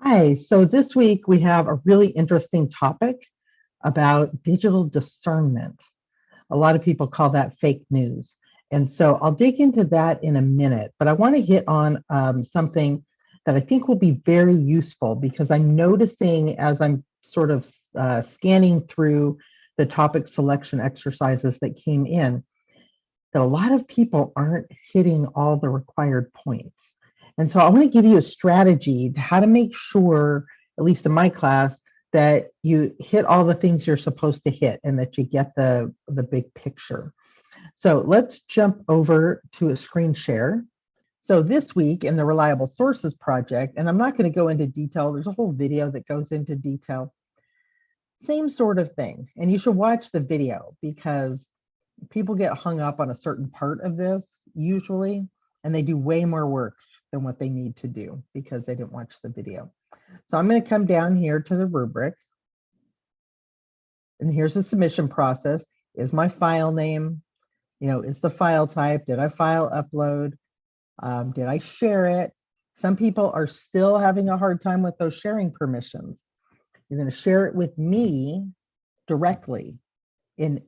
Hi, so this week we have a really interesting topic about digital discernment. A lot of people call that fake news. And so I'll dig into that in a minute, but I want to hit on something that I think will be very useful because I'm noticing as I'm sort of scanning through the topic selection exercises that came in that a lot of people aren't hitting all the required points. And so I want to give you a strategy to how to make sure, at least in my class, that you hit all the things you're supposed to hit and that you get the big picture. So let's jump over to a screen share. So this week in the Reliable Sources project, and I'm not going to go into detail, there's a whole video that goes into detail. Same sort of thing. And you should watch the video because people get hung up on a certain part of this usually, and they do way more work than what they need to do because they didn't watch the video. So I'm going to come down here to the rubric. And here's the submission process. Is my file name, is the file type, did I file upload? Did I share it? Some people are still having a hard time with those sharing permissions. You're going to share it with me directly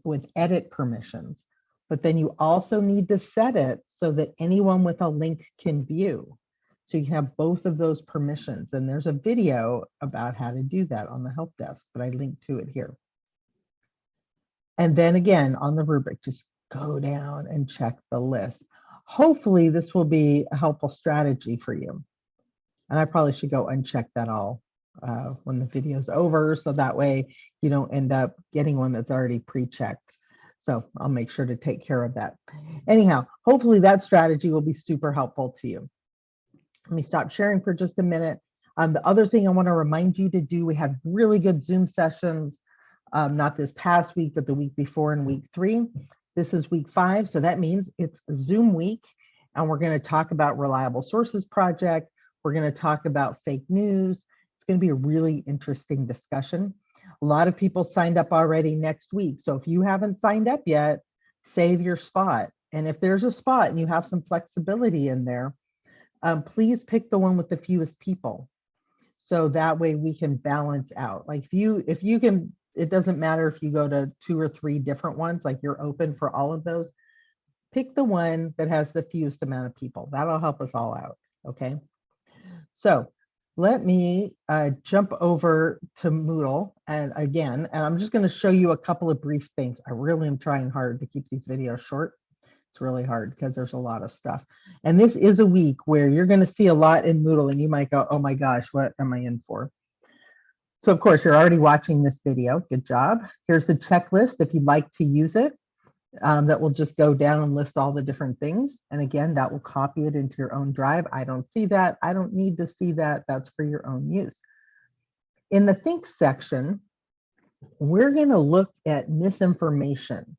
with edit permissions, but then you also need to set it so that anyone with a link can view. So you can have both of those permissions. And there's a video about how to do that on the help desk, but I linked to it here. And then again, on the rubric, just go down and check the list. Hopefully this will be a helpful strategy for you. And I probably should go uncheck that all when the video's over, so that way you don't end up getting one that's already pre-checked. So I'll make sure to take care of that. Anyhow, hopefully that strategy will be super helpful to you. Let me stop sharing for just a minute. The other thing I want to remind you to do, we have really good Zoom sessions, not this past week, but the week before in week 3. This is week 5, so that means it's Zoom week, and we're going to talk about Reliable Sources Project. We're going to talk about fake news. It's going to be a really interesting discussion. A lot of people signed up already next week. So if you haven't signed up yet, save your spot. And if there's a spot and you have some flexibility in there, please pick the one with the fewest people. So that way we can balance out. Like if you can, it doesn't matter if you go to 2 or 3 different ones, like you're open for all of those. Pick the one that has the fewest amount of people. That'll help us all out. Okay. So let me jump over to Moodle and I'm just going to show you a couple of brief things. I really am trying hard to keep these videos short. It's really hard because there's a lot of stuff. And this is a week where you're going to see a lot in Moodle and you might go, oh my gosh, what am I in for? So of course, you're already watching this video. Good job. Here's the checklist if you'd like to use it. That will just go down and list all the different things. And again, that will copy it into your own drive. I don't see that. I don't need to see that. That's for your own use. In the think section, we're going to look at misinformation.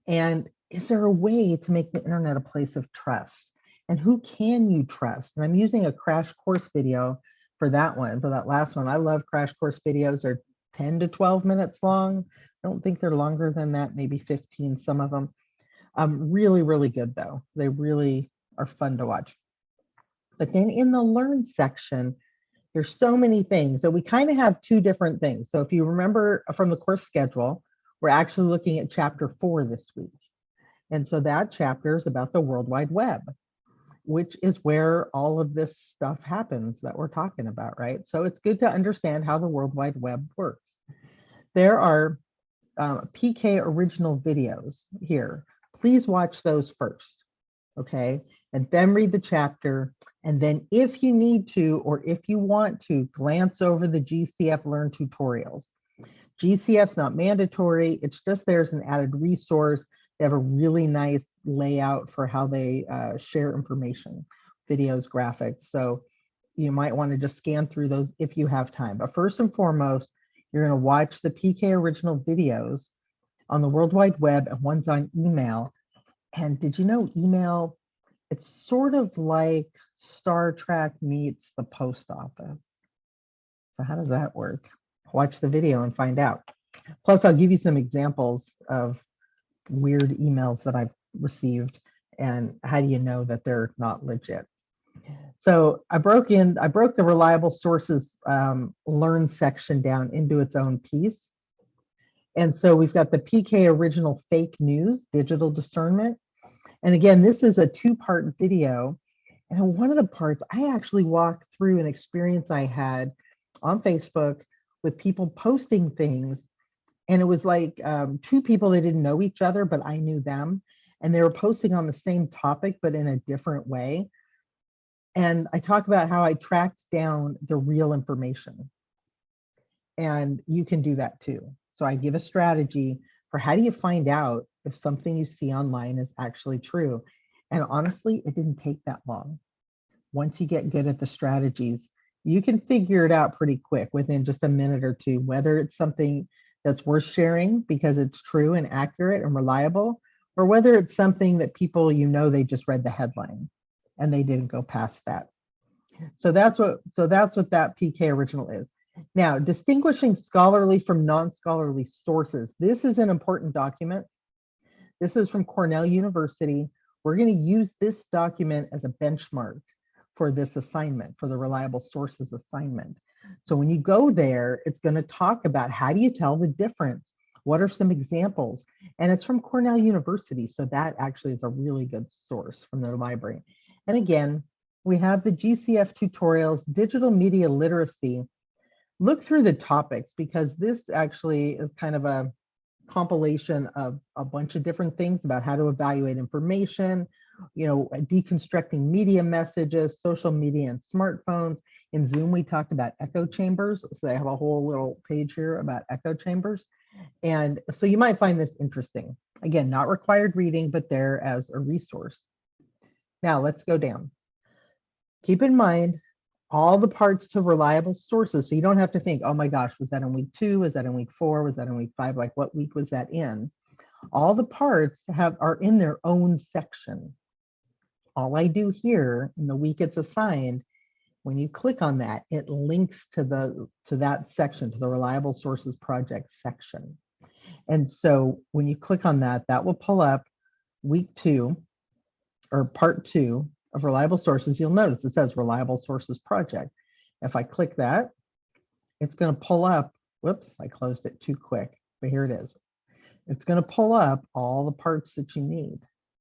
And is there a way to make the internet a place of trust? And who can you trust? And I'm using a crash course video for that one, for that last one. I love crash course videos. They're 10 to 12 minutes long. I don't think they're longer than that, maybe 15, some of them. Really, really good though. They really are fun to watch. But then in the learn section, there's so many things. So we kind of have 2 different things. So if you remember from the course schedule, we're actually looking at chapter 4 this week. And so that chapter is about the World Wide Web, which is where all of this stuff happens that we're talking about, right? So it's good to understand how the World Wide Web works. There are PK original videos here. Please watch those first, okay? And then read the chapter. And then if you need to, or if you want to, glance over the GCF Learn tutorials. GCF's not mandatory. It's just there's an added resource. They have a really nice layout for how they share information, videos, graphics. So you might want to just scan through those if you have time. But first and foremost, you're going to watch the PK original videos on the World Wide Web and one's on email. And did you know email, it's sort of like Star Trek meets the post office. So how does that work? Watch the video and find out. Plus, I'll give you some examples of weird emails that I've received and how do you know that they're not legit. So I broke the reliable sources learn section down into its own piece. And so we've got the PK original fake news, digital discernment. And again, this is a 2-part video. And in one of the parts, I actually walked through an experience I had on Facebook with people posting things. And it was like 2 people that didn't know each other, but I knew them. And they were posting on the same topic, but in a different way. And I talk about how I tracked down the real information. And you can do that too. So I give a strategy for how do you find out if something you see online is actually true. And honestly, it didn't take that long. Once you get good at the strategies, you can figure it out pretty quick within just a minute or two, whether it's something that's worth sharing because it's true and accurate and reliable, or whether it's something that people, they just read the headline and they didn't go past that. So that's what that PK original is. Now, distinguishing scholarly from non-scholarly sources. This is an important document. This is from Cornell University. We're going to use this document as a benchmark for this assignment, for the reliable sources assignment. So when you go there, it's going to talk about how do you tell the difference? What are some examples? And it's from Cornell University. So that actually is a really good source from their library. And again, we have the GCF tutorials, digital media literacy. Look through the topics because this actually is kind of a compilation of a bunch of different things about how to evaluate information, deconstructing media messages, social media and smartphones. In Zoom, we talked about echo chambers. So they have a whole little page here about echo chambers. And so you might find this interesting. Again, not required reading, but there as a resource. Now let's go down. Keep in mind all the parts to reliable sources. So you don't have to think, oh my gosh, was that in week 2? Was that in week 4? Was that in week 5? Like what week was that in? All the parts are in their own section. All I do here in the week it's assigned, when you click on that, it links to that section, to the reliable sources project section. And so when you click on that, that will pull up week 2 or part 2 of reliable sources. You'll notice it says reliable sources project. If I click that, it's going to pull up, whoops, I closed it too quick, but here it is. It's going to pull up all the parts that you need.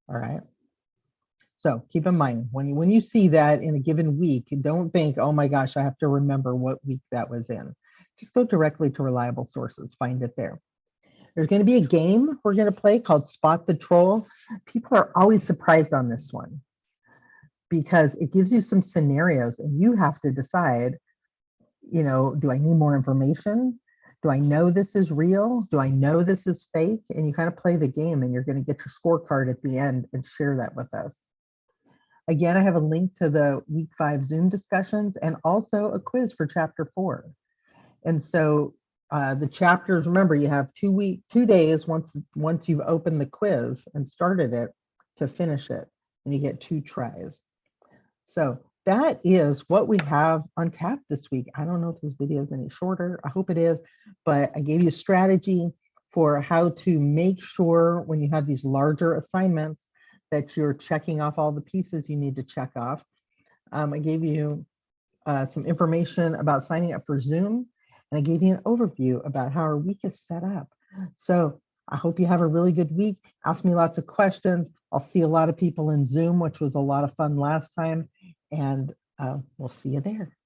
All right. So keep in mind, when you see that in a given week, don't think, oh my gosh, I have to remember what week that was in. Just go directly to reliable sources, find it there. There's going to be a game we're going to play called Spot the Troll. People are always surprised on this one because it gives you some scenarios and you have to decide, do I need more information? Do I know this is real? Do I know this is fake? And you kind of play the game and you're going to get your scorecard at the end and share that with us. Again, I have a link to the week 5 Zoom discussions and also a quiz for chapter 4. And so the chapters, remember, you have 2 days once you've opened the quiz and started it to finish it, and you get 2 tries. So that is what we have on tap this week. I don't know if this video is any shorter. I hope it is, but I gave you a strategy for how to make sure when you have these larger assignments that you're checking off all the pieces you need to check off. I gave you some information about signing up for Zoom, and I gave you an overview about how our week is set up. So I hope you have a really good week. Ask me lots of questions. I'll see a lot of people in Zoom, which was a lot of fun last time, and we'll see you there.